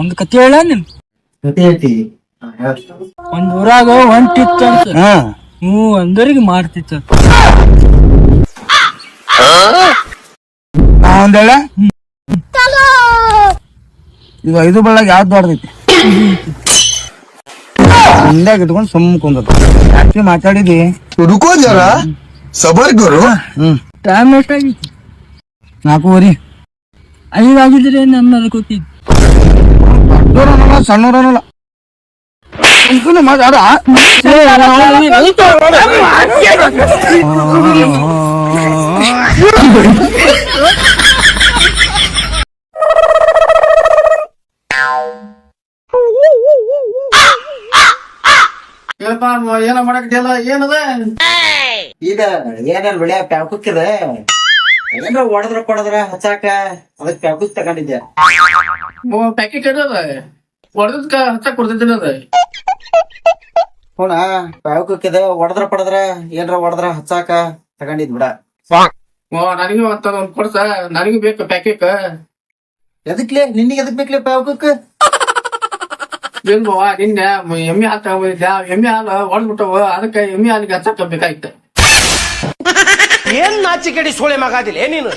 ಒಂದ್ ಕತಿ ಹೇಳ ನಿನ್ ಒಂದ್ ಊರಾಗ ಹೊಂಟಿತ್ತು ಅಂತ ಹ್ಞೂ ಅಂದರಿಗೆ ಮಾಡ್ತಿತ್ತು ಒಂದ್ ಹೇಳ ಈಗ 5 ಬಳ್ಳಾಗ ಯಾವ್ದು ದೊಡ್ಡದೈತಿ ಹಿಂದಾಗ ಇಟ್ಕೊಂಡು ಸುಮ್ಮ ಕುಂದದ ಯಾಕೆ ಮಾತಾಡಿದಿ रुको जरा सबर करो ಟೈಮ್ ಎಷ್ಟಾಗಿತ್ತು 4:15 5 ಆಗಿದ್ರೆ ನನ್ನ ಗೊತ್ತಿದ್ದು ದೊಡ್ಡೋರನಲ್ಲ ಸಣ್ಣೋರನಲ್ಲ ಮಾತಾಡ ಏನ ಮಾಡಕ್ತಿಲ್ಲ ಏನದ ಈಗ ಏನೇನ್ ಬೆಳೆ ಪ್ಯಾಕುಕ್ಕಿದ ಏನ್ರ ಹೊಡೆದ್ರ ಹಚ್ಚಾಕ ಅದಕ್ ಪ್ಯಾಕುಕ್ ತಗೊಂಡಿದ್ದೆ ಪ್ಯಾಕೆಟ್ ಇಡದ ಹೊಡೆದಕ್ಕ ಹಚ್ಚಕ್ ಕೊಡ್ತಿದ್ದ ಅದ ಹುಣ ಪ್ಯಾಕುಕ್ಕಿದ ಹೊಡೆದ್ರ ಏನ್ರ ಹಚ್ಚಾಕ ತಗೊಂಡಿದ್ ಬಿಡ ನನಗೂ ಅಂತ ಒಂದ್ ಕೊಡ್ಸ ನನಗೂ ಬೇಕು ಪ್ಯಾಕೆಟ್ ಎದಕ್ಲೆ ನಿನ್ನಿಗೆ ಎದಕ್ ಬೇಕ್ಲೆ ಪ್ಯಾಕುಕ್ ಇಲ್ವಾ ನಿನ್ನೆ ಎಮ್ಮೆ ಹಾಲು ತಗೊಂಡಿದ್ದ ಎಮ್ಮೆ ಹಾಲು ಹೊಡೆದ್ಬಿಟ್ಟವ ಅದಕ್ಕೆ ಎಮ್ಮೆ ಹಾಲಿಗೆ ಹಚ್ಚಕ್ ಬೇಕಾಯ್ತು ಏನ್ ನಾಚಿಕೆಡಿ ಸೋಳೆ ಮಗಾದಿಲ್ಲ ನೀನು